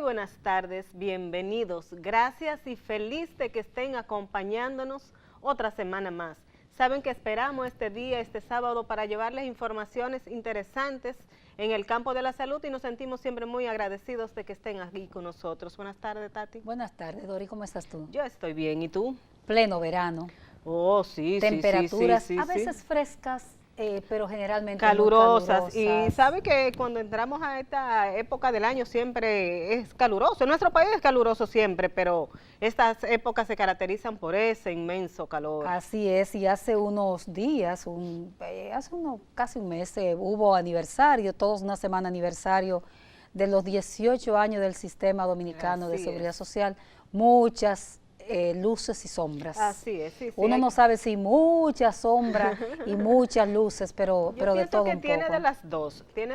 buenas tardes, bienvenidos, gracias y feliz de que estén acompañándonos otra semana más. Saben que esperamos este día, este sábado, para llevarles informaciones interesantes en el campo de la salud y nos sentimos siempre muy agradecidos de que estén aquí con nosotros. Buenas tardes, Tati. Buenas tardes, Dori, ¿cómo estás tú? Yo estoy bien, ¿y tú? Pleno verano. Oh, sí, temperaturas sí, a veces frescas, pero generalmente calurosas. muy calurosas. Y sabe que cuando entramos a esta época del año siempre es caluroso. En nuestro país es caluroso siempre, pero estas épocas se caracterizan por ese inmenso calor. Así es, y hace unos días, casi un mes, hubo aniversario, todos una semana aniversario de los 18 años del Sistema Dominicano de Seguridad Social. Muchas luces y sombras. Así es, sí. Uno no sabe si muchas sombras y muchas luces, pero de todo un poco. Yo pienso que tiene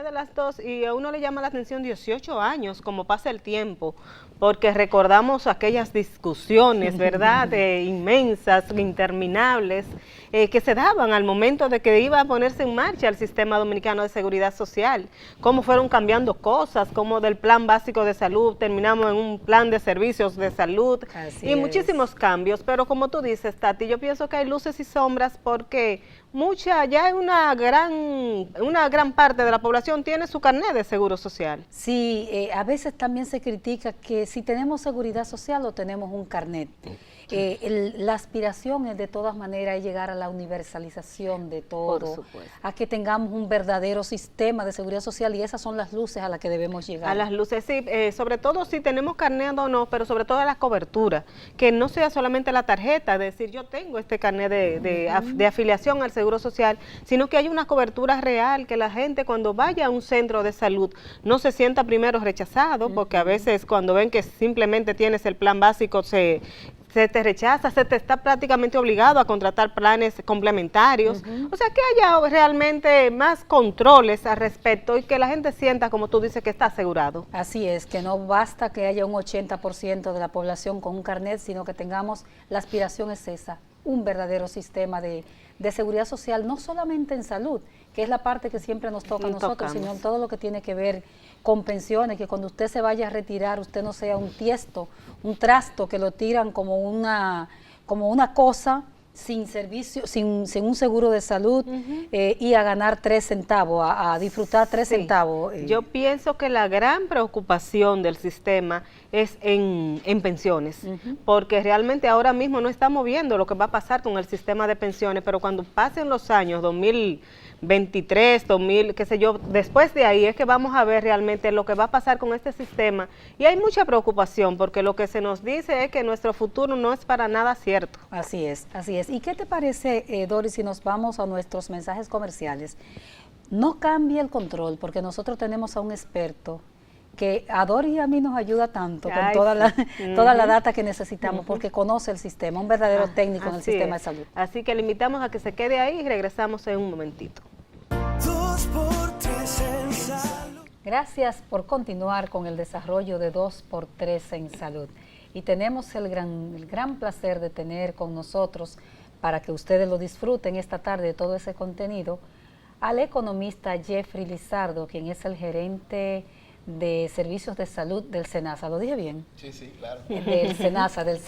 de las dos y a uno le llama la atención 18 años, como pasa el tiempo, porque recordamos aquellas discusiones, ¿verdad?, inmensas, interminables, que se daban al momento de que iba a ponerse en marcha el Sistema Dominicano de Seguridad Social, cómo fueron cambiando cosas, como del plan básico de salud, terminamos en un plan de servicios de salud, y muchísimos cambios, pero como tú dices, Tati, yo pienso que hay luces y sombras porque ya una gran parte de la población tiene su carnet de seguro social. Sí, a veces también se critica que si tenemos seguridad social o tenemos un carnet. La aspiración es de todas maneras llegar a la universalización de todo, a que tengamos un verdadero sistema de seguridad social y esas son las luces a las que debemos llegar. A las luces, sí, sobre todo si tenemos carnet o no, pero sobre todo la cobertura, que no sea solamente la tarjeta, de decir yo tengo este carnet de afiliación al Seguro Social, sino que haya una cobertura real, que la gente cuando vaya a un centro de salud no se sienta primero rechazado, porque a veces cuando ven que simplemente tienes el plan básico se te rechaza, se te está prácticamente obligado a contratar planes complementarios. O sea, que haya realmente más controles al respecto y que la gente sienta, como tú dices, que está asegurado. Así es, que no basta que haya un 80% de la población con un carnet, sino que tengamos, la aspiración es esa, un verdadero sistema de seguridad social, no solamente en salud, que es la parte que siempre nos toca a nosotros, sino en todo lo que tiene que ver con pensiones, que cuando usted se vaya a retirar, usted no sea un tiesto, un trasto que lo tiran como una cosa sin servicio, sin un seguro de salud y a ganar 3 centavos, a disfrutar 3 centavos. Yo pienso que la gran preocupación del sistema es en pensiones, porque realmente ahora mismo no estamos viendo lo que va a pasar con el sistema de pensiones, pero cuando pasen los años 2023, 2000, qué sé yo, después de ahí es que vamos a ver realmente lo que va a pasar con este sistema y hay mucha preocupación porque lo que se nos dice es que nuestro futuro no es para nada cierto. Así es, así es. ¿Y qué te parece, Doris, si nos vamos a nuestros mensajes comerciales? No cambie el control porque nosotros tenemos a un experto que a Doris y a mí nos ayuda tanto con toda la data que necesitamos porque conoce el sistema, un verdadero técnico en el sistema de salud. Así que le invitamos a que se quede ahí y regresamos en un momentito. Gracias por continuar con el desarrollo de 2x3 en salud. Y tenemos el gran placer de tener con nosotros, para que ustedes lo disfruten esta tarde, todo ese contenido, al economista Jeffrey Lizardo, quien es el gerente de Servicios de Salud del SENASA. ¿Lo dije bien? Sí, claro. Del SENASA, del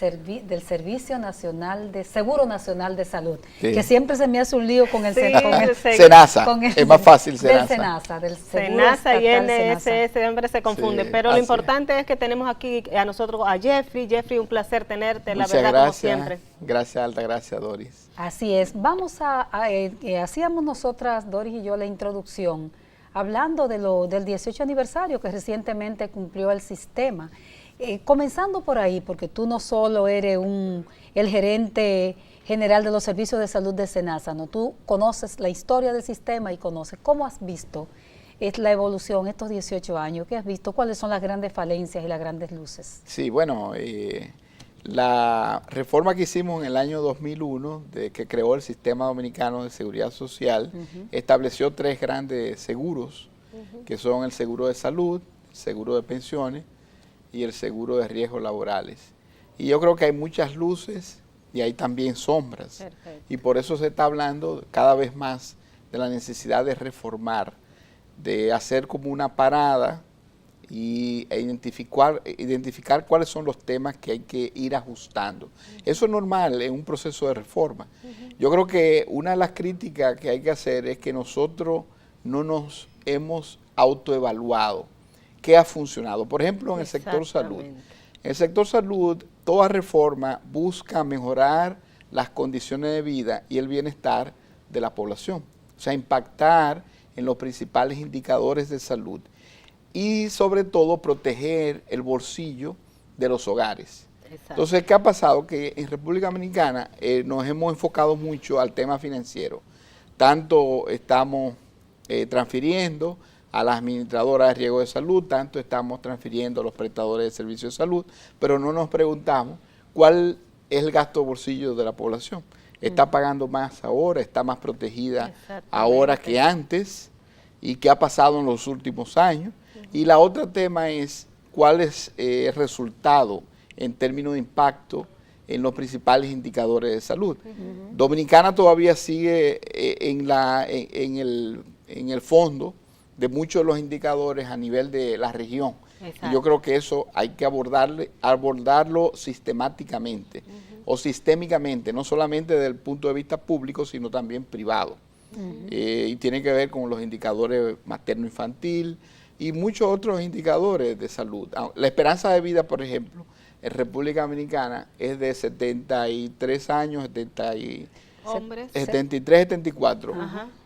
Servicio Nacional de Seguro Nacional de Salud, que siempre se me hace un lío con el SENASA, es más fácil SENASA. Del SENASA y NSS siempre se confunde, pero lo importante es que tenemos aquí a nosotros a Jeffrey. Jeffrey, un placer tenerte, la verdad, como siempre. Gracias, Alta, gracias, Doris. Así es, hacíamos nosotras, Doris y yo, la introducción, hablando del 18 aniversario que recientemente cumplió el sistema. Comenzando por ahí, porque tú no solo eres el gerente general de los servicios de salud de SENASA, ¿no? Tú conoces la historia del sistema y conoces cómo has visto la evolución estos 18 años, ¿qué has visto? ¿Cuáles son las grandes falencias y las grandes luces? Sí, bueno, la reforma que hicimos en el año 2001, que creó el Sistema Dominicano de Seguridad Social, estableció 3 grandes seguros, que son el seguro de salud, el seguro de pensiones y el seguro de riesgos laborales. Y yo creo que hay muchas luces y hay también sombras. Perfecto. Y por eso se está hablando cada vez más de la necesidad de reformar, de hacer como una parada e identificar cuáles son los temas que hay que ir ajustando. Eso es normal en un proceso de reforma. Yo creo que una de las críticas que hay que hacer es que nosotros no nos hemos autoevaluado qué ha funcionado. Por ejemplo, en el sector salud. En el sector salud, toda reforma busca mejorar las condiciones de vida y el bienestar de la población. O sea, impactar en los principales indicadores de salud y sobre todo proteger el bolsillo de los hogares. Exacto. Entonces, ¿qué ha pasado? Que en República Dominicana nos hemos enfocado mucho al tema financiero. Tanto estamos transfiriendo a las administradoras de riesgo de salud, tanto estamos transfiriendo a los prestadores de servicios de salud, pero no nos preguntamos cuál es el gasto de bolsillo de la población. ¿Está pagando más ahora? ¿Está más protegida ahora que antes? ¿Y qué ha pasado en los últimos años? Y la otra tema es cuál es el resultado en términos de impacto en los principales indicadores de salud. Dominicana todavía sigue en el fondo de muchos de los indicadores a nivel de la región. Exacto. Y yo creo que eso hay que abordarlo sistemáticamente o sistémicamente, no solamente desde el punto de vista público, sino también privado. Y tiene que ver con los indicadores materno-infantil y muchos otros indicadores de salud. La esperanza de vida, por ejemplo, en República Dominicana es de 73 años, 73, 74,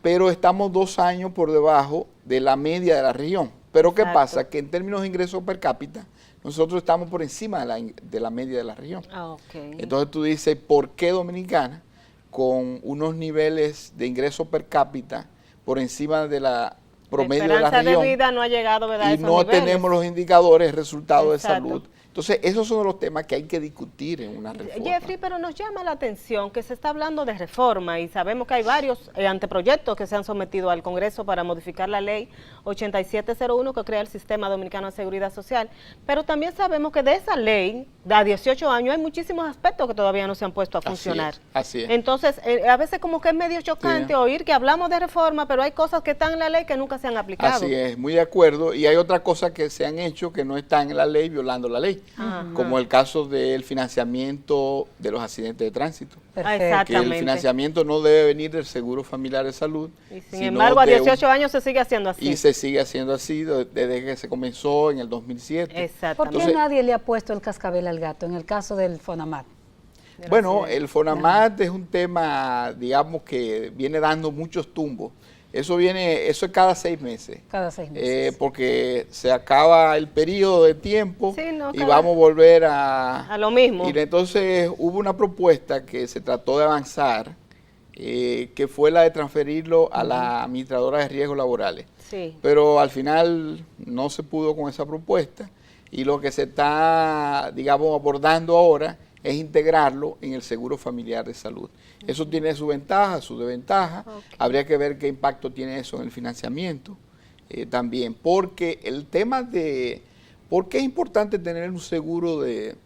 pero estamos 2 años por debajo de la media de la región. Pero ¿qué pasa? Que en términos de ingresos per cápita, nosotros estamos por encima de la media de la región. Entonces tú dices, ¿por qué Dominicana, con unos niveles de ingresos per cápita por encima de la promedio de la región, la esperanza de vida no ha llegado, ¿verdad?, y no tenemos los indicadores, resultados de salud? Entonces, esos son los temas que hay que discutir en una reforma. Jeffrey, pero nos llama la atención que se está hablando de reforma y sabemos que hay varios anteproyectos que se han sometido al Congreso para modificar la ley 8701 que crea el Sistema Dominicano de Seguridad Social, pero también sabemos que de esa ley, de 18 años, hay muchísimos aspectos que todavía no se han puesto a funcionar. Así es. Entonces, a veces como que es medio chocante oír que hablamos de reforma, pero hay cosas que están en la ley que nunca se han aplicado. Así es, muy de acuerdo. Y hay otras cosas que se han hecho que no están en la ley, violando la ley. Como el caso del financiamiento de los accidentes de tránsito. Que el financiamiento no debe venir del Seguro Familiar de Salud. Y sin embargo, a 18 años se sigue haciendo así. Y se sigue haciendo así desde que se comenzó en el 2007. Exactamente. ¿Por qué nadie le ha puesto el cascabel al gato en el caso del FONAMAT? Bueno, el FONAMAT es un tema, digamos, que viene dando muchos tumbos. Eso es cada 6 meses. Cada 6 meses. Porque se acaba el periodo de tiempo y vamos a volver a lo mismo. Y entonces hubo una propuesta que se trató de avanzar, que fue la de transferirlo a la administradora de riesgos laborales. Pero al final no se pudo con esa propuesta y lo que se está, digamos, abordando ahora es integrarlo en el Seguro Familiar de Salud. Eso tiene su ventaja, su desventaja. Habría que ver qué impacto tiene eso en el financiamiento también. Porque el tema de por qué es importante tener un seguro de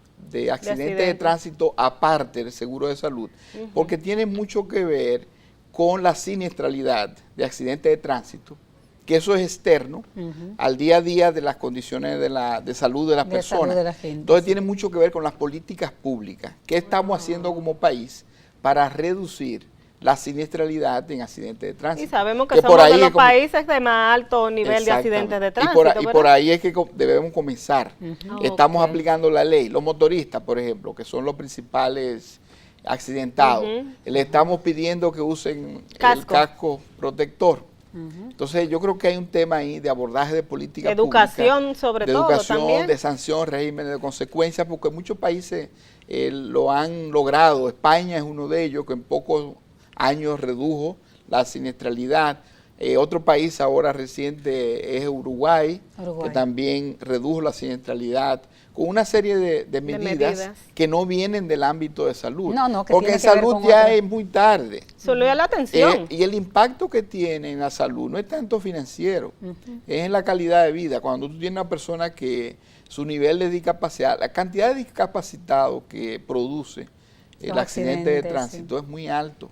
accidentes de tránsito aparte del seguro de salud, porque tiene mucho que ver con la siniestralidad de accidentes de tránsito, que eso es externo al día a día de las condiciones de salud de las personas. Entonces tiene mucho que ver con las políticas públicas. ¿Qué estamos haciendo como país para reducir la siniestralidad en accidentes de tránsito? Y sabemos que somos de los países de más alto nivel de accidentes de tránsito. Y por ahí es que debemos comenzar. Estamos aplicando la ley. Los motoristas, por ejemplo, que son los principales accidentados, le estamos pidiendo que usen el casco protector. Entonces yo creo que hay un tema ahí de abordaje de política educación pública, sobre de todo educación, también. de sanción, régimen de consecuencias, porque muchos países lo han logrado. España es uno de ellos, que en pocos años redujo la siniestralidad. Otro país ahora reciente es Uruguay, que también redujo la siniestralidad con una serie de medidas que no vienen del ámbito de salud. Porque en salud ya es muy tarde. Solo es la atención. Y el impacto que tiene en la salud no es tanto financiero, es en la calidad de vida. Cuando tú tienes una persona que su nivel de discapacidad, la cantidad de discapacitados que produce el accidente de tránsito es muy alto.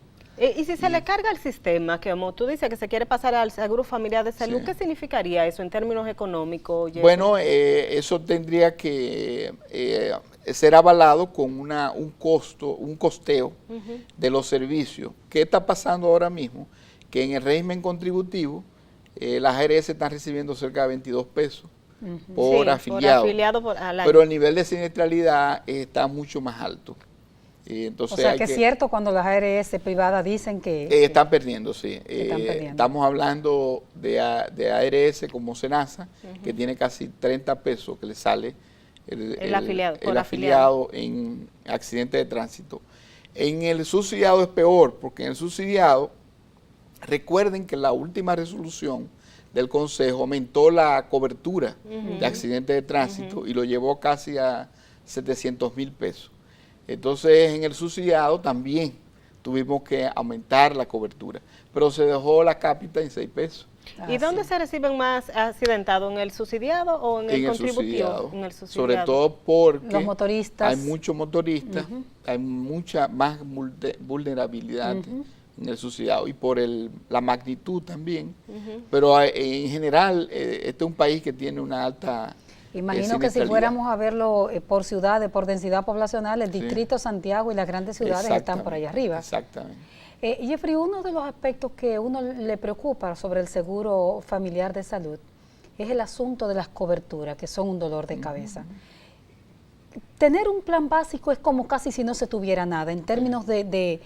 Y si se le carga al sistema, que como tú dices que se quiere pasar al Seguro Familiar de Salud, Sí. ¿qué significaría eso en términos económicos? Jessy? Bueno, eso tendría que ser avalado con un costeo de los servicios. ¿Qué está pasando ahora mismo? Que en el régimen contributivo, las ARS están recibiendo cerca de 22 pesos por Sí, afiliado, por afiliado al año. pero el nivel de siniestralidad está mucho más alto. Entonces O sea, hay que es cierto cuando las ARS privadas dicen que están perdiendo, sí. están perdiendo. Estamos hablando de ARS como Senasa, que tiene casi 30 pesos que le sale El afiliado, el por afiliado en accidente de tránsito. En el subsidiado es peor, porque en el subsidiado, recuerden que la última resolución del Consejo aumentó la cobertura de accidentes de tránsito y lo llevó casi a 700,000 pesos. Entonces, en el subsidiado también tuvimos que aumentar la cobertura, pero se dejó la cápita en 6 pesos. ¿Y dónde se reciben más accidentados? ¿En el subsidiado o en el contributivo? Subsidiado, En el subsidiado. sobre todo porque los motoristas. hay muchos motoristas, hay mucha más vulnerabilidad en el subsidiado y por la magnitud también, pero en general este es un país que tiene una alta Imagino que si fuéramos a verlo por ciudades, por densidad poblacional, el distrito Santiago y las grandes ciudades están por allá arriba. Exactamente. Jeffrey, uno de los aspectos que uno le preocupa sobre el seguro familiar de salud es el asunto de las coberturas, que son un dolor de cabeza. Tener un plan básico es como casi si no se tuviera nada, en términos de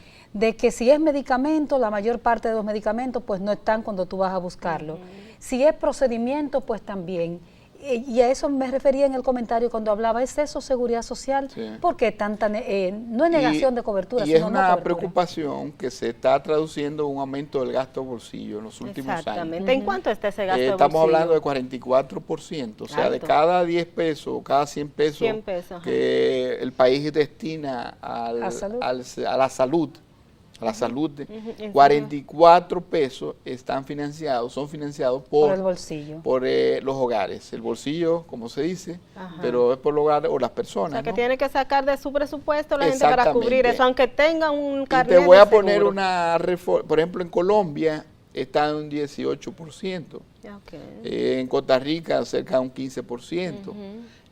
que si es medicamento, la mayor parte de los medicamentos pues no están cuando tú vas a buscarlo. Si es procedimiento, pues también. Y a eso me refería en el comentario cuando hablaba, ¿es eso seguridad social? Sí. ¿Por qué tanta, no es negación de cobertura, y sino es no una cobertura? preocupación que se está traduciendo en un aumento del gasto de bolsillo en los últimos años. Exactamente. ¿En cuánto está ese gasto de Estamos bolsillo? hablando de 44%, o sea, de Alto. cada 10 pesos, cada 100 pesos, 100 pesos, ajá. que el país destina a la salud, ¿en 44 pesos son financiados Por el bolsillo. por los hogares. El bolsillo, como se dice, pero es por los hogares o las personas. O sea, que ¿no? tiene que sacar de su presupuesto la gente para cubrir Exactamente. eso, aunque tenga un Y carnet te voy de a poner seguro. una reforma, por ejemplo, en Colombia está en un 18%. Ok. En Costa Rica cerca de un 15%.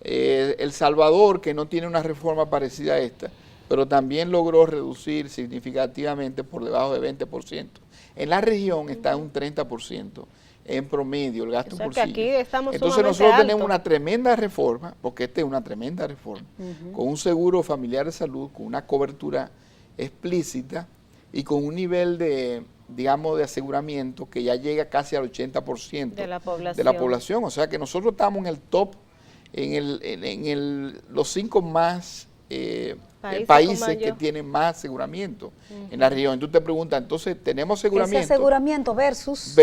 El Salvador, que no tiene una reforma parecida a esta, pero también logró reducir significativamente por debajo de 20%. En la región está en un 30% en promedio el gasto O sea, por que aquí estamos Entonces sumamente nosotros alto. tenemos una tremenda reforma, porque esta es una tremenda reforma, con un seguro familiar de salud, con una cobertura explícita y con un nivel de, digamos, de aseguramiento que ya llega casi al 80% De la población. de la población. O sea que nosotros estamos en el top, los 5 más países con que mayor. tienen más aseguramiento en la región. Tú te preguntas, entonces, ¿tenemos aseguramiento? Ese aseguramiento versus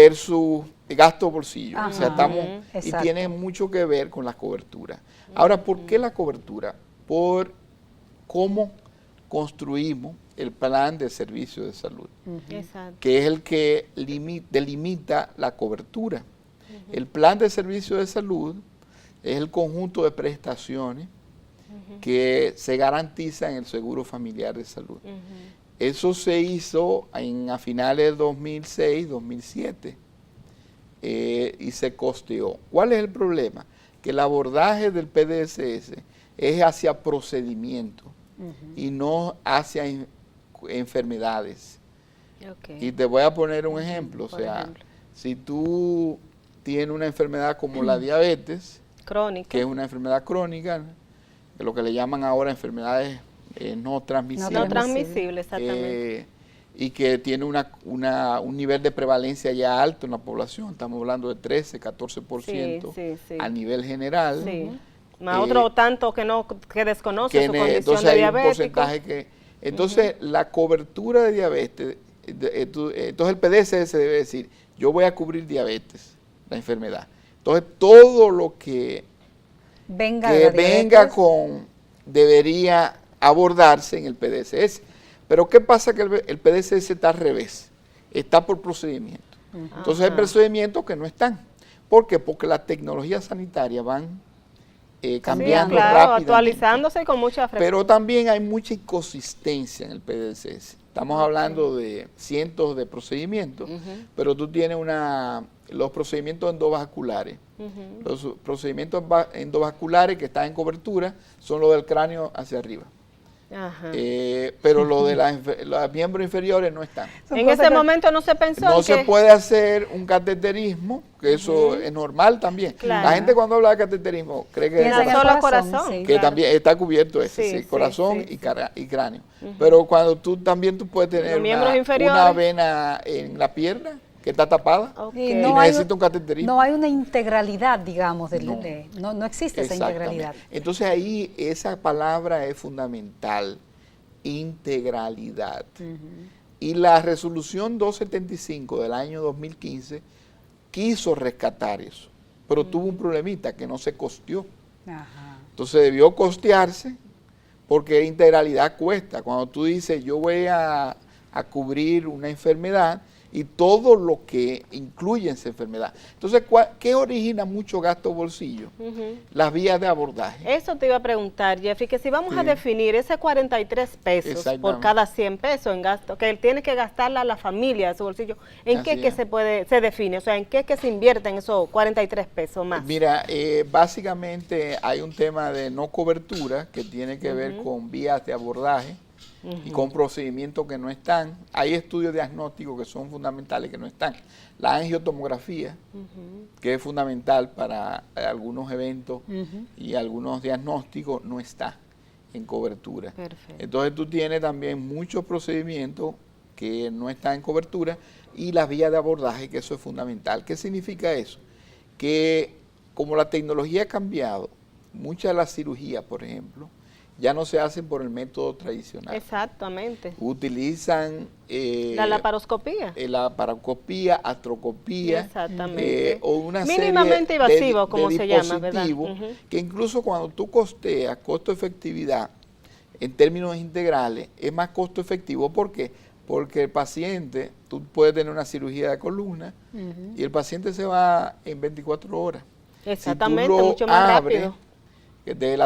gasto bolsillo? O sea, Ajá. y Exacto. tiene mucho que ver con la cobertura. Ahora, ¿por qué la cobertura? Por cómo construimos el plan de servicio de salud, Exacto. que es el que delimita la cobertura. El plan de servicio de salud es el conjunto de prestaciones que se garantiza en el Seguro Familiar de Salud. Eso se hizo a finales de 2006, 2007 y se costeó. ¿Cuál es el problema? Que el abordaje del PDSS es hacia procedimientos y no hacia enfermedades. Okay. Y te voy a poner un ejemplo. Por O sea, ejemplo. si tú tienes una enfermedad como la diabetes, Crónica. que es una enfermedad crónica, que lo que le llaman ahora enfermedades no transmisibles. No transmisible, exactamente. Y que tiene un nivel de prevalencia ya alto en la población, estamos hablando de 13, 14% Sí. a nivel general. Sí. Más otro tanto que desconoce su condición entonces de hay un diabético. porcentaje que... Entonces, la cobertura de diabetes, entonces el PDSS debe decir, yo voy a cubrir diabetes, la enfermedad. Entonces, todo lo que venga debería abordarse en el PDSS. Pero ¿qué pasa? Que el PDSS está al revés, está por procedimiento. Entonces hay procedimientos que no están. ¿Por qué? Porque las tecnologías sanitarias van cambiando claro, rápidamente. actualizándose con mucha frecuencia. Pero también hay mucha inconsistencia en el PDSS. Estamos hablando de cientos de procedimientos, pero tú tienes los procedimientos endovasculares. Los procedimientos endovasculares que están en cobertura son los del cráneo hacia arriba. Pero los de los miembros inferiores no están. En ese momento no se pensó No en se que... puede hacer un cateterismo, que eso es normal también. Claro. La gente cuando habla de cateterismo cree que Piensa es en el solo corazón, corazón. sí. que también está cubierto ese, Sí, sí, corazón sí, y cráneo. Pero cuando tú puedes tener Los miembros una inferiores. vena en la pierna que está tapada Ok. Y y no hay, necesita un cateterismo. no hay una integralidad, digamos, No. no existe esa Exactamente. integralidad. Entonces ahí esa palabra es fundamental, integralidad. Y la resolución 275 del año 2015 quiso rescatar eso, pero tuvo un problemita que no se costeó. Entonces debió costearse porque integralidad cuesta. Cuando tú dices yo voy a cubrir una enfermedad y todo lo que incluye esa enfermedad. Entonces, ¿qué origina mucho gasto bolsillo? Las vías de abordaje. Eso te iba a preguntar, Jeffrey, que si vamos a definir ese 43 pesos por cada 100 pesos en gasto, que él tiene que gastarla a la familia de su bolsillo, ¿en qué que se define? O sea, ¿en qué que se invierte en esos 43 pesos más? Mira, básicamente hay un tema de no cobertura que tiene que ver con vías de abordaje y con procedimientos que no están. Hay estudios diagnósticos que son fundamentales que no están. La angiotomografía, que es fundamental para algunos eventos y algunos diagnósticos, no está en cobertura. Perfecto. Entonces tú tienes también muchos procedimientos que no están en cobertura y las vías de abordaje, que eso es fundamental. ¿Qué significa eso? Que como la tecnología ha cambiado, muchas de las cirugías, por ejemplo, ya no se hacen por el método tradicional. Exactamente. Utilizan La laparoscopía. laparoscopía, astroscopía, Exactamente. o una Mínimamente serie invasivo, como se llama, ¿verdad? dispositivos que incluso cuando tú costeas costo-efectividad en términos integrales, es más costo efectivo. ¿Por qué? Porque el paciente, tú puedes tener una cirugía de columna y el paciente se va en 24 horas. Exactamente, Si tú lo mucho más abres, rápido. de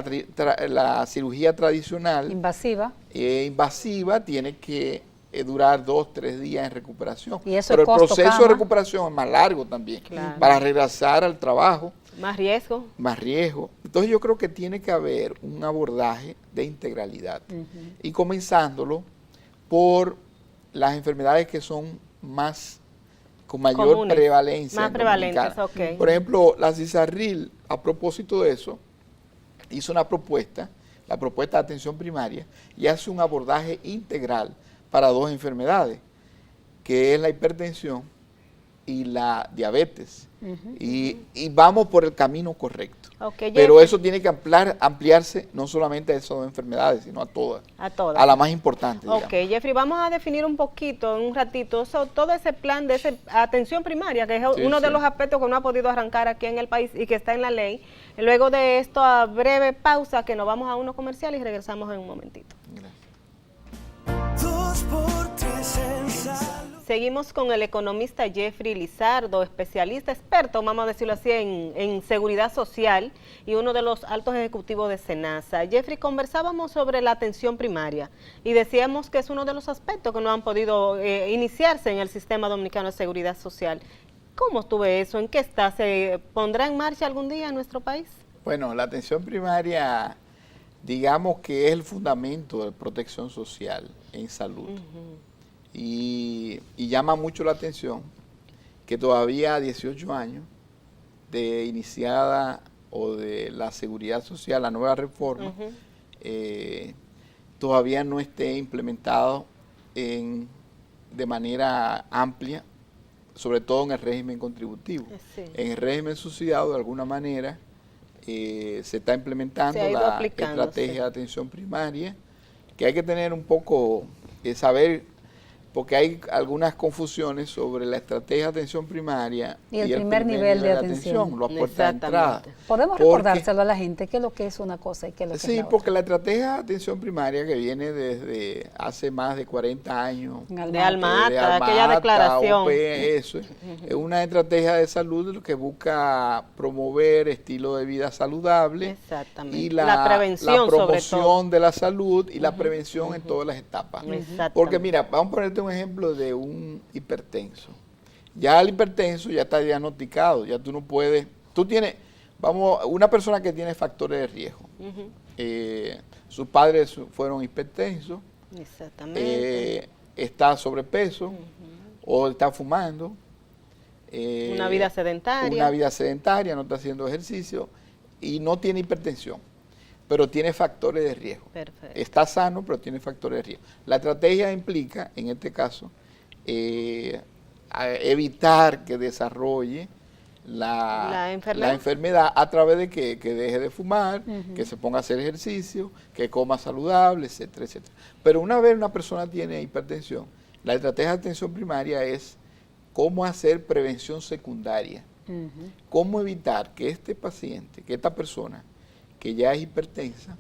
la cirugía tradicional Invasiva. invasiva tiene que durar 2-3 días en recuperación. Y eso pero es el costo, proceso cama. de recuperación es más largo también. Claro. Para regresar al trabajo, Más riesgo. más riesgo. Entonces yo creo que tiene que haber un abordaje de integralidad. Y comenzándolo por las enfermedades que son con mayor Comunes, prevalencia. más en prevalentes, Dominicana. ok. Por ejemplo, la Cisarril, a propósito de eso, hizo una propuesta, la propuesta de atención primaria, y hace un abordaje integral para dos enfermedades, que es la hipertensión y la diabetes. Y vamos por el camino correcto. Okay, Pero Jeffrey. eso tiene que ampliarse no solamente a esas dos enfermedades, sino a todas. A todas. A la más importante, digamos. Ok, Jeffrey, vamos a definir un poquito, en un ratito, todo ese plan de atención primaria, que es uno de los aspectos que no ha podido arrancar aquí en el país y que está en la ley. Luego de esto, a breve pausa, que nos vamos a uno comercial y regresamos en un momentito. Gracias. 2x3 en salud. Seguimos con el economista Jeffrey Lizardo, especialista, experto, vamos a decirlo así, en seguridad social y uno de los altos ejecutivos de SENASA. Jeffrey, conversábamos sobre la atención primaria y decíamos que es uno de los aspectos que no han podido iniciarse en el sistema dominicano de seguridad social. ¿Cómo estuve eso? ¿En qué está? ¿Se pondrá en marcha algún día en nuestro país? Bueno, la atención primaria, digamos que es el fundamento de protección social en salud. Y llama mucho la atención que todavía a 18 años de iniciada o de la seguridad social, la nueva reforma, todavía no esté implementado de manera amplia, sobre todo en el régimen contributivo. Sí. En el régimen subsidiado, de alguna manera, se está implementando Se ha ido la aplicando, estrategia sí. de atención primaria, que hay que tener un poco, saber porque hay algunas confusiones sobre la estrategia de atención primaria y el primer nivel de atención, las puertas de entrada. Podemos recordárselo a la gente qué es lo que es una cosa y qué es lo que es la porque otra. la estrategia de atención primaria que viene desde hace más de 40 años, De Almata, aquella declaración. OPE, eso, es una estrategia de salud que busca promover estilo de vida saludable. Exactamente. Y la prevención, la sobre todo. promoción de la salud y la prevención en todas las etapas. Porque mira, vamos a ponerte un ejemplo de un hipertenso. Ya el hipertenso ya está diagnosticado, ya tú no puedes, una persona que tiene factores de riesgo. Sus padres fueron hipertensos, está sobrepeso o está fumando. Una vida sedentaria. No está haciendo ejercicio y no tiene hipertensión, pero tiene factores de riesgo. Perfecto. Está sano, pero tiene factores de riesgo. La estrategia implica, en este caso, evitar que desarrolle la enfermedad a través de que deje de fumar, que se ponga a hacer ejercicio, que coma saludable, etcétera, etcétera. Pero una vez una persona tiene hipertensión, la estrategia de atención primaria es cómo hacer prevención secundaria. Cómo evitar que este paciente, que esta persona que ya es hipertensa,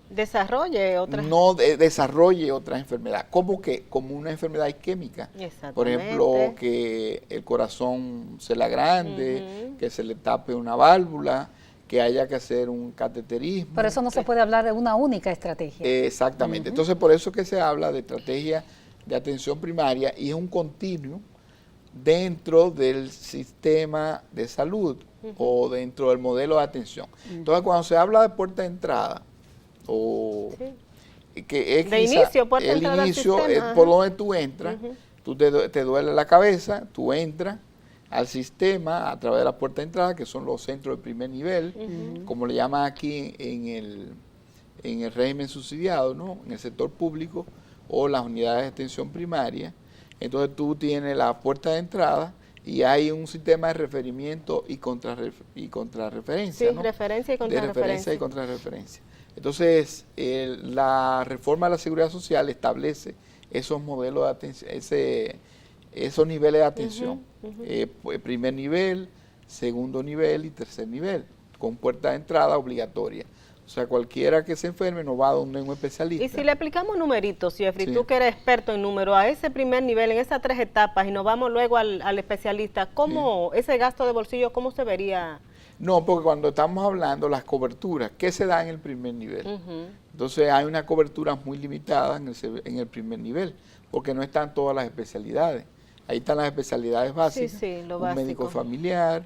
desarrolle otras desarrolle otra enfermedad, como una enfermedad isquémica. Por ejemplo, que el corazón se le agrande, que se le tape una válvula, que haya que hacer un cateterismo. Por eso no se puede hablar de una única estrategia. Exactamente. Entonces, por eso que se habla de estrategia de atención primaria y es un continuo dentro del sistema de salud o dentro del modelo de atención. Entonces, cuando se habla de puerta de entrada, que es de inicio, puerta de entrada el inicio es por donde tú entras, tú te duele la cabeza, tú entras al sistema a través de la puerta de entrada, que son los centros de primer nivel, como le llaman aquí en el régimen subsidiado, ¿no? En el sector público, o las unidades de atención primaria. Entonces tú tienes la puerta de entrada y hay un sistema de referimiento y contrarreferencia. Sí, ¿no? referencia y contrarreferencia. De referencia y contrarreferencia. Entonces, la reforma de la Seguridad Social establece esos modelos de atención, esos niveles de atención. Primer nivel, segundo nivel y tercer nivel, con puerta de entrada obligatoria. O sea, cualquiera que se enferme no va a donde un especialista. Y si le aplicamos numeritos, Jeffrey, tú que eres experto en números, a ese primer nivel, en esas 3 etapas, y nos vamos luego al especialista, ¿cómo ese gasto de bolsillo, cómo se vería? No, porque cuando estamos hablando las coberturas, ¿qué se da en el primer nivel? Entonces hay una cobertura muy limitada en el primer nivel, porque no están todas las especialidades. Ahí están las especialidades básicas, lo un básico. médico familiar,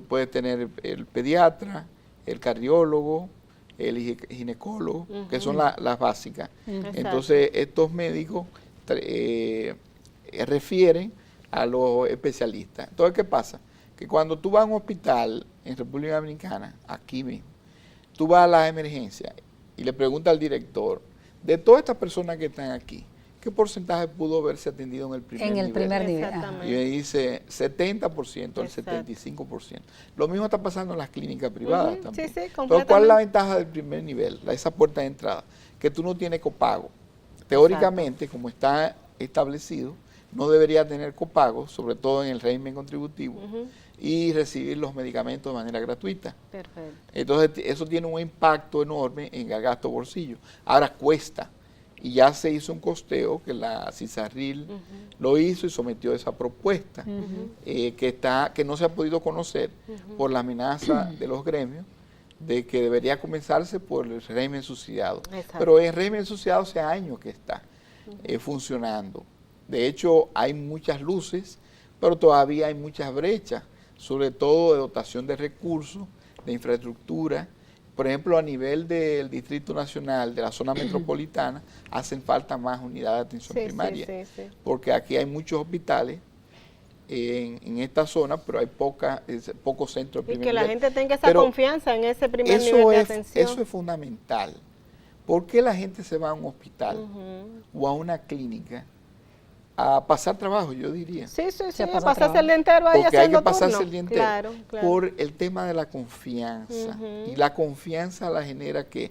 puede tener el pediatra, el cardiólogo, el ginecólogo, que son las básicas. Entonces, estos médicos refieren a los especialistas. Entonces, ¿qué pasa? Que cuando tú vas a un hospital en República Dominicana, aquí mismo, tú vas a las emergencias y le preguntas al director, de todas estas personas que están aquí, ¿qué porcentaje pudo haberse atendido en el primer nivel? En el primer nivel. Y me dice 70% al 75%. Lo mismo está pasando en las clínicas privadas también. Sí, entonces, ¿cuál es la ventaja del primer nivel? Esa puerta de entrada, que tú no tienes copago. Teóricamente, como está establecido, no debería tener copago, sobre todo en el régimen contributivo, y recibir los medicamentos de manera gratuita. Perfecto. Entonces, eso tiene un impacto enorme en el gasto bolsillo. Ahora cuesta. Y ya se hizo un costeo que la CISARRIL lo hizo y sometió esa propuesta que no se ha podido conocer por la amenaza de los gremios de que debería comenzarse por el régimen subsidiado. Exacto. Pero el régimen subsidiado hace años que está funcionando. De hecho, hay muchas luces, pero todavía hay muchas brechas, sobre todo de dotación de recursos, de infraestructura. Por ejemplo, a nivel del Distrito Nacional, de la zona metropolitana, hacen falta más unidades de atención primaria, porque aquí hay muchos hospitales en esta zona, pero hay pocos centros de primer nivel. Y que la gente tenga esa confianza en ese primer nivel de atención. Eso es fundamental. ¿Por qué la gente se va a un hospital o a una clínica a pasar trabajo, yo diría? Sí, a pasarse el día entero ahí porque haciendo hay que pasarse turno. el día entero. Claro. Por el tema de la confianza. Y la confianza la genera que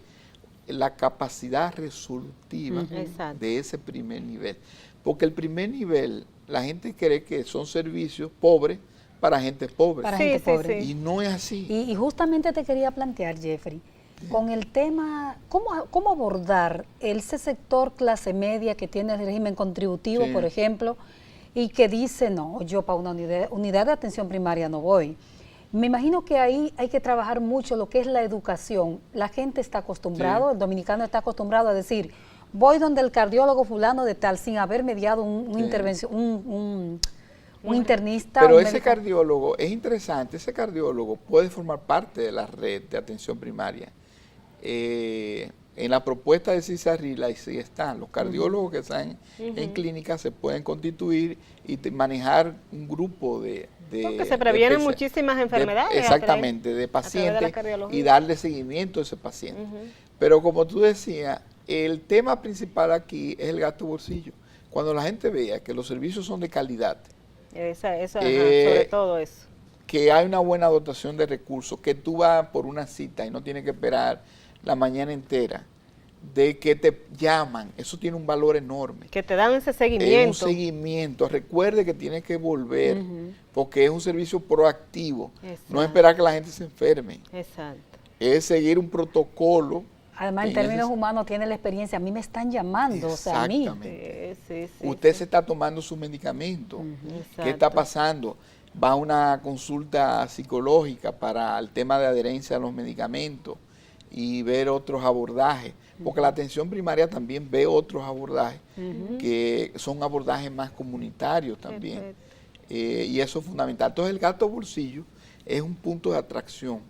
la capacidad resolutiva Exacto. de ese primer nivel. Porque el primer nivel, la gente cree que son servicios pobres para gente pobre. Para Sí, gente sí, pobre. sí. Y no es así. Y justamente te quería plantear, Jeffrey, con el tema, ¿cómo abordar ese sector clase media que tiene el régimen contributivo, Sí. por ejemplo, y que dice, no, yo para una unidad de atención primaria no voy? Me imagino que ahí hay que trabajar mucho lo que es la educación. La gente está acostumbrado, Sí. el dominicano está acostumbrado a decir, voy donde el cardiólogo fulano de tal, sin haber mediado una Sí. intervención, un internista. Pero un ese médico. cardiólogo, es interesante, ese cardiólogo puede formar parte de la red de atención primaria. En la propuesta de CISARRIL ahí sí están. Los cardiólogos que están en clínica se pueden constituir y manejar un grupo de Porque se previenen de muchísimas enfermedades. exactamente, de a través de la pacientes cardiología. y darle seguimiento a ese paciente. Pero como tú decías, el tema principal aquí es el gasto bolsillo. Cuando la gente vea que los servicios son de calidad, Eso, ajá, sobre todo eso. que hay una buena dotación de recursos, que tú vas por una cita y no tienes que esperar la mañana entera, de que te llaman, eso tiene un valor enorme. Que te dan ese Es seguimiento. un seguimiento. Recuerde que tienes que volver, porque es un servicio proactivo. Exacto. No esperar que la gente se enferme. Exacto. Es seguir un protocolo. Además, en en términos ese- humanos, tiene la experiencia. A mí me están llamando, o sea, a mí. Exactamente. Sí, sí, Usted sí. se está tomando su medicamento. Exacto. ¿Qué está pasando? Va a una consulta psicológica para el tema de adherencia a los medicamentos y ver otros abordajes, porque la atención primaria también ve otros abordajes que son abordajes más comunitarios también. Perfecto. Y eso es fundamental. Entonces el gasto bolsillo es un punto de atracción.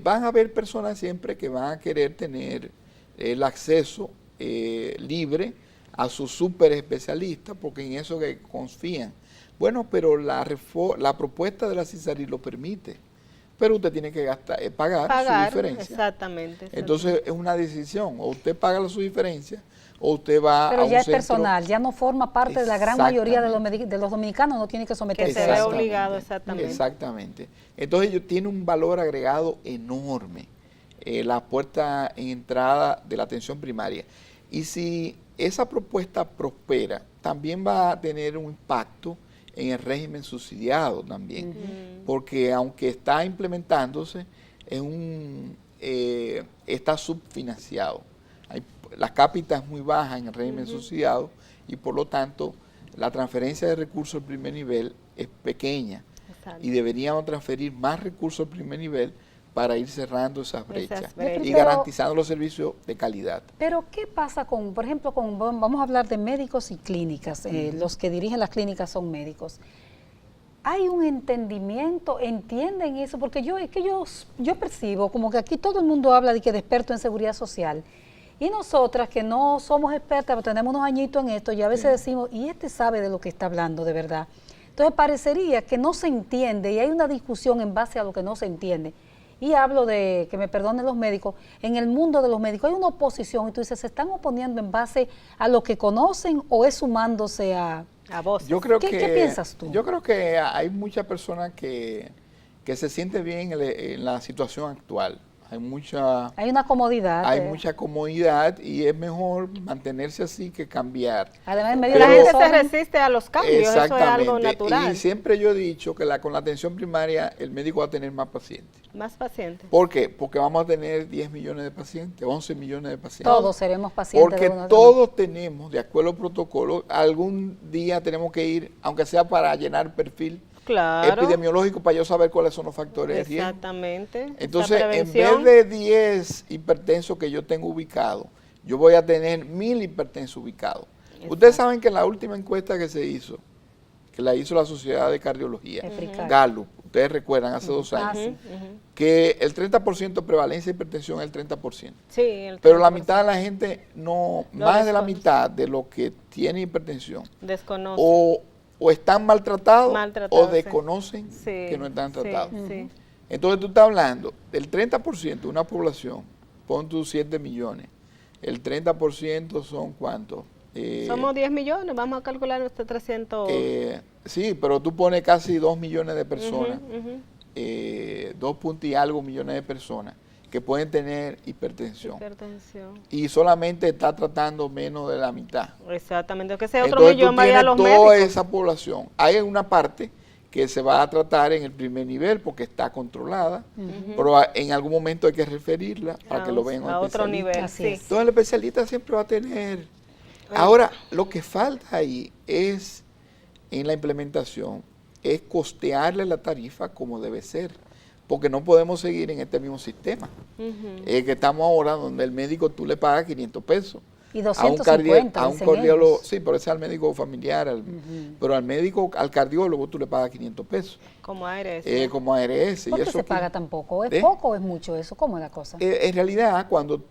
Van a haber personas siempre que van a querer tener el acceso libre a sus super especialistas, porque en eso que confían. Bueno, pero la propuesta de la CISARRIL lo permite, pero usted tiene que pagar su diferencia. Exactamente. Entonces es una decisión, o usted paga su diferencia, o usted va a Pero un ya es centro. personal, ya no forma parte de la gran mayoría de Exactamente. los dominicanos, no tiene que que someterse se a ve eso. obligado, exactamente. Exactamente. Entonces ellos tienen un valor agregado enorme, la puerta en entrada de la atención primaria. Y si esa propuesta prospera, también va a tener un impacto en el régimen subsidiado también, porque aunque está implementándose, está subfinanciado. La cápita es muy baja en el régimen subsidiado y por lo tanto la transferencia de recursos al primer nivel es pequeña Exacto. y deberíamos transferir más recursos al primer nivel para ir cerrando esas brechas brechas. y Pero- garantizando los servicios de calidad. Pero ¿qué pasa con, por ejemplo, vamos a hablar de médicos y clínicas, los que dirigen las clínicas son médicos? ¿Hay un entendimiento? ¿Entienden eso? Porque yo percibo como que aquí todo el mundo habla de experto en seguridad social. Y nosotras que no somos expertas, pero tenemos unos añitos en esto, y a veces decimos, ¿y este sabe de lo que está hablando de verdad? Entonces parecería que no se entiende y hay una discusión en base a lo que no se entiende. Y hablo de, que me perdonen los médicos, en el mundo de los médicos hay una oposición y tú dices, ¿se están oponiendo en base a lo que conocen o es sumándose a...? A vos. Yo creo ¿Qué piensas tú? Yo creo que hay muchas personas que se sienten bien en la situación actual. Hay Hay una comodidad. mucha comodidad y es mejor mantenerse así que cambiar. Además, en medio La de gente los se jóvenes- resiste a los cambios, eso es algo Exactamente. natural. Y siempre yo he dicho que con la atención primaria el médico va a tener más pacientes. Más pacientes. ¿Por qué? Porque vamos a tener 10 millones de pacientes, 11 millones de pacientes. todos seremos pacientes. Porque de uno de todos tenemos, de acuerdo al protocolo, algún día tenemos que ir, aunque sea para llenar perfil Claro. epidemiológico, para yo saber cuáles son los factores de riesgo. Exactamente. Esa Entonces, en prevención. vez de 10 hipertensos que yo tengo ubicados, yo voy a tener 1000 hipertensos ubicados. Exacto. Ustedes saben que en la última encuesta que se hizo, que la hizo la Sociedad de Cardiología, Efricar. Gallup, ustedes recuerdan, hace 2 Ah, años, sí. que el 30% de prevalencia de hipertensión es el 30%. Sí, el Pero la 30% mitad de la gente no, Lo más de la desconoce. mitad de los que tiene hipertensión, desconoce. o están maltratados, Maltratados, o sí. desconocen Sí, que no están sí, tratados. sí. Entonces tú estás hablando del 30% de una población, pon tus 7 millones, el 30% son ¿cuántos? Somos 10 millones, vamos a calcular nuestros 300. Sí, pero tú pones casi 2 millones de personas, Ujú, ujú. 2 puntos y algo millones de personas, que pueden tener hipertensión. Hipertensión. Y solamente está tratando menos de la mitad. Exactamente, que ese otro Entonces millón tú vaya a tienes los toda médicos. esa población. Hay una parte que se va a tratar en el primer nivel porque está controlada, pero en algún momento hay que referirla para que lo vean a otro nivel. Así Sí. es. Entonces el especialista siempre va a tener. Ahora, lo que falta ahí es, en la implementación, es costearle la tarifa como debe ser, porque no podemos seguir en este mismo sistema. Que estamos ahora donde el médico tú le pagas 500 pesos. Y A un 250, dicen cardiólogo, ellos. sí, pero ese es al médico familiar, pero al cardiólogo tú le pagas 500 pesos, Como ARS. como ARS. ¿Por y qué eso se que- paga tan poco? ¿Es ¿Eh? poco o es mucho eso? ¿Cómo es la cosa? En realidad, cuando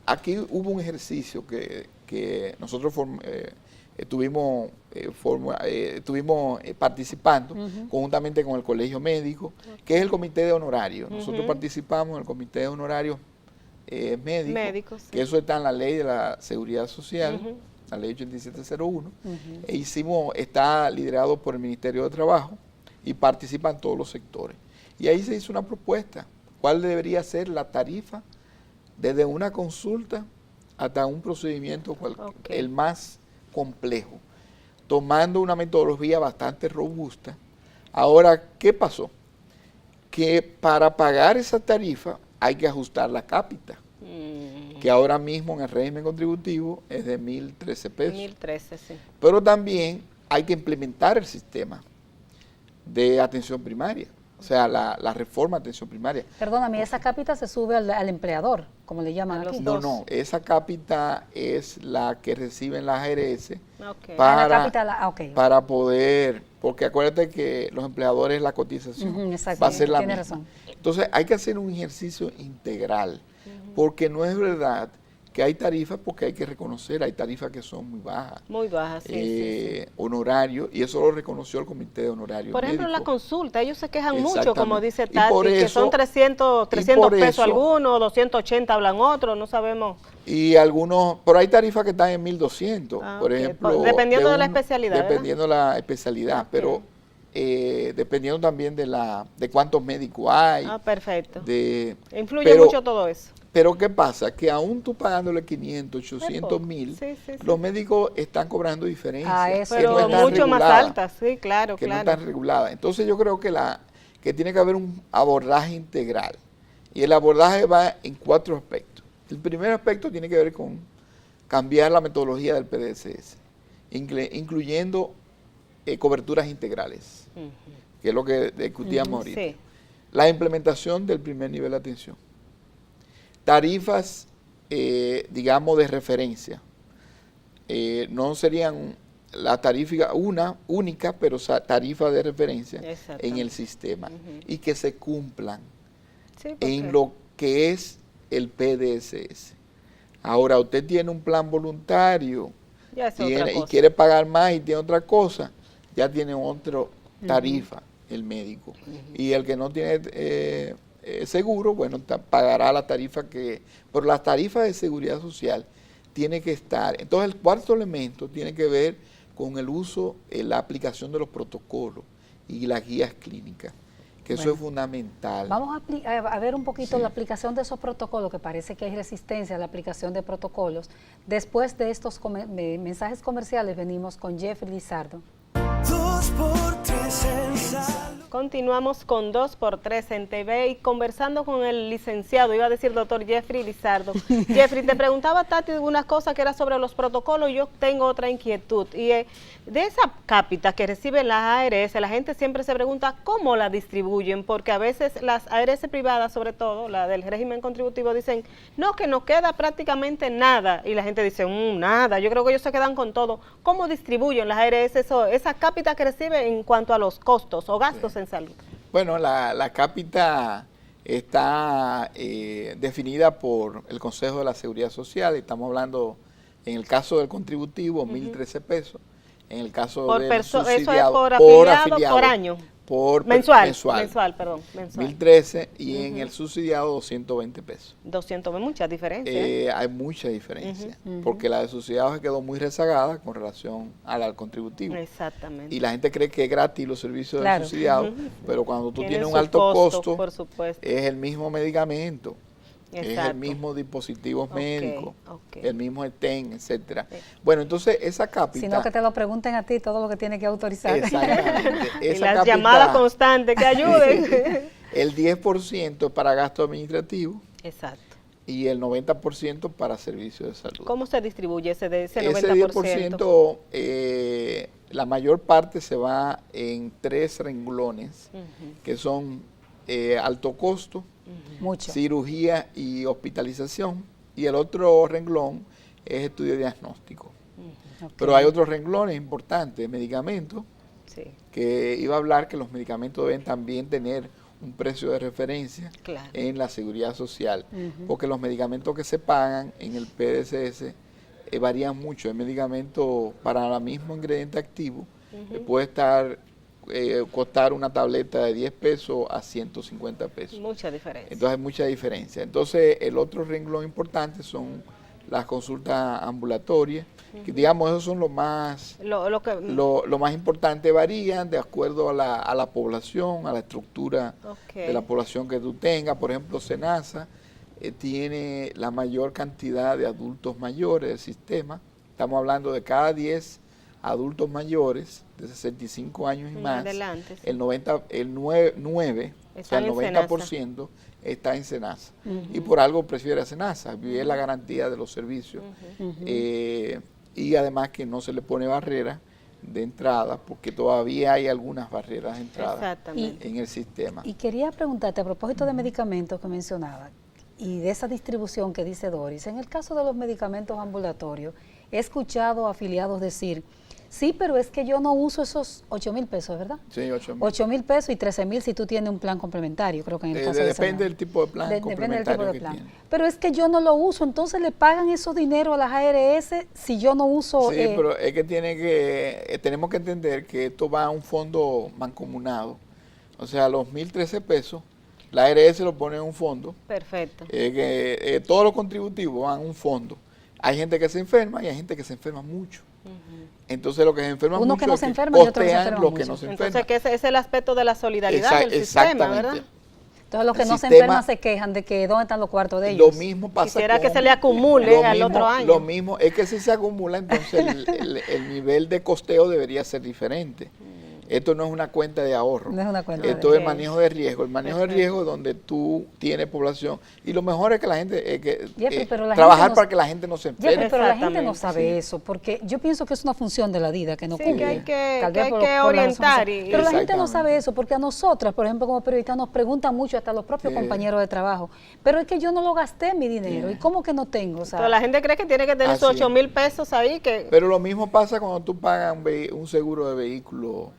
aquí hubo un ejercicio que nosotros estuvimos participando conjuntamente con el Colegio Médico, que es el Comité de Honorarios. Nosotros participamos en el Comité de Honorarios Médicos, sí. que eso está en la Ley de la Seguridad Social, la Ley 8701, está liderado por el Ministerio de Trabajo y participan todos los sectores. Y ahí se hizo una propuesta, cuál debería ser la tarifa desde una consulta hasta un procedimiento el más complejo, tomando una metodología bastante robusta. Ahora, ¿qué pasó? Que para pagar esa tarifa hay que ajustar la cápita, que ahora mismo en el régimen contributivo es de 1.013 pesos. 1013, sí. Pero también hay que implementar el sistema de atención primaria, o sea, la reforma de atención primaria. Perdóname, esa cápita se sube al empleador, como le llaman A los aquí. dos. No, esa cápita es la que reciben las ARS Ok. La cápita, ok. para poder, porque acuérdate que los empleadores la cotización Ujú, exacto, va a ser la tiene misma. razón. Entonces hay que hacer un ejercicio integral, porque no es verdad que hay tarifas, porque hay que reconocer, hay tarifas que son muy bajas. Muy baja, sí. Honorarios, y eso lo reconoció el Comité de Honorarios Por ejemplo, la Médicos. consulta, ellos se quejan mucho, como Exactamente. dice Y Tati, por que eso- son 300 y 300 por pesos eso- algunos, 280 hablan otros, no sabemos. Y algunos, pero hay tarifas que están en 1.200, Ah, por ok. ejemplo. Dependiendo de la especialidad, ¿verdad? Dependiendo de la especialidad, Ok. pero dependiendo también de cuántos médicos hay. Ah, perfecto. de- Influye pero- mucho todo eso. Pero ¿qué pasa? Que aún tú pagándole 500, 800 mil, Sí, sí, sí. los médicos están cobrando diferencias. Ah, eso que Pero no están mucho más reguladas, altas, sí, claro, que no claro. están reguladas. Entonces yo creo que tiene que haber un abordaje integral. Y el abordaje va en 4 aspectos. El primer aspecto tiene que ver con cambiar la metodología del PDCS, incluyendo coberturas integrales, que es lo que discutíamos ahorita. Sí. La implementación del primer nivel de atención. Tarifas, digamos, de referencia. No serían la tarifa única, pero tarifa de referencia en el sistema. Y que se cumplan Sí, porque- en lo que es el PDSS. Ahora, usted tiene un plan voluntario ya es otra y cosa. quiere pagar más y tiene otra cosa, ya tiene otra tarifa el médico. Y el que no tiene seguro, bueno, pagará la tarifa pero la tarifa de seguridad social tiene que estar. Entonces, el cuarto elemento tiene que ver con el uso, la aplicación de los protocolos y las guías clínicas, que eso Bueno, es fundamental. Vamos a ver un poquito Sí. la aplicación de esos protocolos, que parece que hay resistencia a la aplicación de protocolos. Después de estos mensajes comerciales venimos con Jeffrey Lizardo. 2x3 en salud. Continuamos con 2x3 en TV y conversando con el licenciado, iba a decir doctor Jeffrey Lizardo. Jeffrey, te preguntaba Tati una cosa que era sobre los protocolos, yo tengo otra inquietud. Y de esa cápita que reciben las ARS, la gente siempre se pregunta cómo la distribuyen, porque a veces las ARS privadas, sobre todo la del régimen contributivo, dicen, no, que no queda prácticamente nada. Y la gente dice, nada, yo creo que ellos se quedan con todo. ¿Cómo distribuyen las ARS esa cápita que recibe en cuanto a los costos o gastos en salud? Bueno, la cápita está definida por el Consejo de la Seguridad Social. Estamos hablando, en el caso del contributivo, 1.013 pesos. En el caso del Eso es subsidiado, por afiliado, por año. Mensual, 1.013 y en el subsidiado 220 pesos. 200, muchas diferencias. Hay mucha diferencia, porque la de subsidiado se quedó muy rezagada con relación al contributivo. Exactamente. Y la gente cree que es gratis los servicios Claro. del subsidiado, pero cuando tú Tienen tienes un sus alto costos, costo, por supuesto. es el mismo medicamento. es el Exacto. mismo dispositivos médicos, ok. el mismo ETEN, etcétera. Bueno, entonces esa cápita... Sino que te lo pregunten a ti todo lo que tiene que autorizar. Exactamente. Y Esa las cápita, llamadas constantes que ayuden. el 10% es para gasto administrativo Exacto. y el 90% para servicios de salud. ¿Cómo se distribuye ese 90%? Ese 10%, la mayor parte se va en 3 renglones, que son alto costo, Mucho. cirugía y hospitalización, y el otro renglón es estudio diagnóstico. Ok. Pero hay otros renglones importantes, medicamentos, Sí, que iba a hablar que los medicamentos deben también tener un precio de referencia claro. en la seguridad social, porque los medicamentos que se pagan en el PDCS varían mucho. El medicamento para el mismo ingrediente activo puede costar una tableta de 10 pesos a 150 pesos. Mucha diferencia. Entonces hay mucha diferencia. Entonces el otro renglón importante son las consultas ambulatorias, que digamos esos son lo más importante, varían de acuerdo a la población, a la estructura de la población que tú tengas. Por ejemplo, SENASA tiene la mayor cantidad de adultos mayores del sistema. Estamos hablando de cada 10 adultos mayores de 65 años y más, adelante, sí. el 9, o sea, el 90% está en SENASA. Y por algo prefiere a SENASA, es la garantía de los servicios. Y además que no se le pone barrera de entrada, porque todavía hay algunas barreras de entrada Exactamente. en el sistema. Y quería preguntarte, a propósito de medicamentos que mencionaba, y de esa distribución que dice Doris, en el caso de los medicamentos ambulatorios, he escuchado a afiliados decir, sí, pero es que yo no uso esos 8,000 pesos, ¿verdad? Sí, 8,000. 8,000 pesos y 13,000 si tú tienes un plan complementario, creo que en el caso de Depende del tipo de plan complementario que tiene. Pero es que yo no lo uso, entonces le pagan esos dineros a las ARS si yo no uso... Sí, pero es que tenemos que entender que esto va a un fondo mancomunado. O sea, los 1.013 pesos, la ARS lo pone en un fondo. Perfecto. Todos los contributivos van a un fondo. Hay gente que se enferma y hay gente que se enferma mucho. Entonces, lo que se enferma Uno mucho que no es se que enferma y otro que se costean enferma lo que mucho. no se enferma. Entonces, que ese es el aspecto de la solidaridad del sistema, ¿verdad? Entonces los que El no se sistema- enferman se quejan de que dónde están los cuartos de ellos. Lo mismo pasa Quisiera que con- se le acumule lo al mismo- otro año. Lo mismo, es que si se acumula, entonces el nivel de costeo debería ser diferente. Esto no es una cuenta de ahorro. No es una cuenta Esto de- es manejo de riesgo. El manejo de riesgo es donde tú tienes población. Y lo mejor es que la gente, Jeffrey, pero la trabajar gente no- para que la gente no se enferme. Jeffrey, pero la gente no Exactamente, sabe sí. eso, porque yo pienso que es una función de la DIDA que no Sí, cubre. que hay que- Tal que vez hay por- que por la razón orientar que sea. y- Pero la gente no Exactamente. sabe eso, porque a nosotras, por ejemplo, como periodistas, nos preguntan mucho, hasta los propios Sí. compañeros de trabajo, pero es que yo no lo gasté mi dinero, ¿y cómo que no tengo? O sea, Pero la gente cree que tiene que tener sus Así es. 8,000 pesos ahí, que Pero lo mismo pasa cuando tú pagas un seguro de vehículo.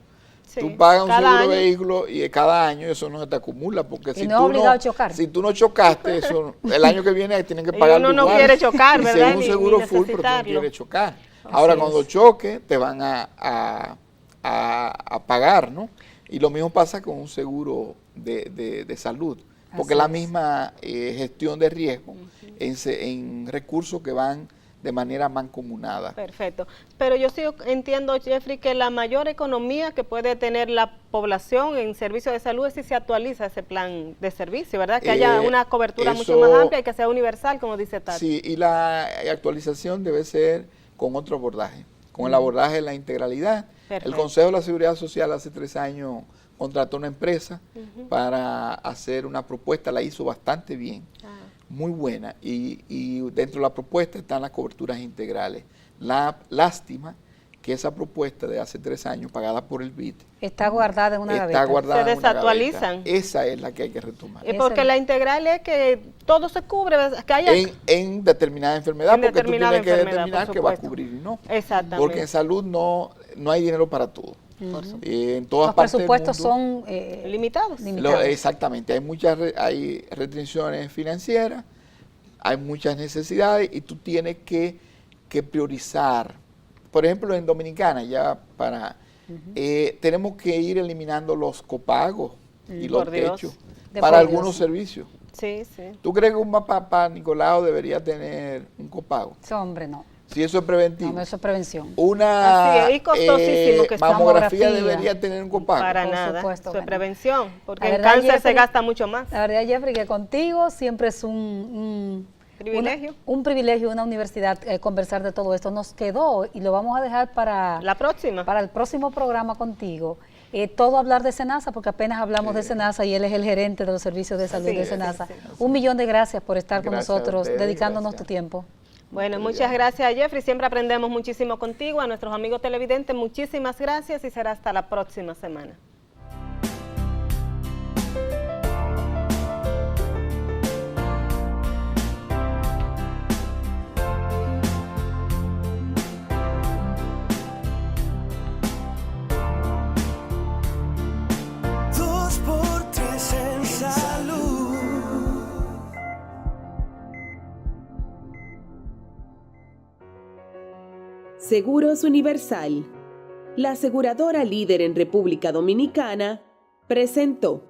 sí, Tú pagas un cada seguro año. de vehículo y cada año eso no se te acumula, porque Y si no es tú obligado a chocar. Si tú no chocaste, eso, el año que viene tienen que Y pagar uno no quiere chocar, ¿verdad? Es un Ni seguro full, pero tú no necesitarlo. quieres chocar. Ahora, es. cuando choque, te van a pagar, ¿no? Y lo mismo pasa con un seguro de salud, porque Así la es. misma gestión de riesgo en recursos que van de manera mancomunada. Perfecto. Pero yo sí entiendo, Jeffrey, que la mayor economía que puede tener la población en servicio de salud es si se actualiza ese plan de servicio, ¿verdad? Que haya una cobertura mucho eso- más amplia y que sea universal, como dice Tati. Sí, y la actualización debe ser con otro abordaje, con el abordaje de la integralidad. Perfecto. El Consejo de la Seguridad Social hace 3 años contrató una empresa para hacer una propuesta, la hizo bastante bien, muy buena, y dentro de la propuesta están las coberturas integrales. Lástima que esa propuesta de hace 3 años, pagada por el BID, está guardada en una está gaveta. guardada Se en una desactualizan. gaveta. Esa es la que hay que retomar. Porque la integral es que todo se cubre, que haya... En determinada enfermedad, En porque determinada tú tienes que enfermedad, determinar por qué va a supuesto. cubrir y no. Exactamente. Porque en salud no hay dinero para todo. Por supuesto. En todas Los partes del presupuestos mundo, son Limitados. exactamente, hay restricciones financieras, hay muchas necesidades y tú tienes que priorizar. Por ejemplo, en Dominicana, tenemos que ir eliminando los copagos y los Por Dios. techos De para por Dios. algunos servicios. Sí, sí. ¿Tú crees que un papá Nicolau debería tener un copago? Ese hombre no. Sí, eso es preventivo. No, eso es prevención. Una Así es, y costosísimo que está. mamografía Mamografía. debería tener un copago. Para Por nada, supuesto eso es que no. prevención, porque La en verdad, cáncer se Jeffrey, gasta mucho más. La verdad, Jeffrey, que contigo siempre es un Privilegio. un privilegio, una universidad, conversar de todo esto. Nos quedó y lo vamos a dejar para La próxima. para el próximo programa contigo. Todo hablar de SENASA, porque apenas hablamos de SENASA y él es el gerente de los servicios de salud Sí, de sí, SENASA. sí. 1.000.000 de gracias por estar con Gracias a nosotros, ustedes, dedicándonos gracias. tu tiempo. Bueno, muchas gracias, Jeffrey. Siempre aprendemos muchísimo contigo. A nuestros amigos televidentes, muchísimas gracias y será hasta la próxima semana. Dos por tres en salud. Seguros Universal, la aseguradora líder en República Dominicana, presentó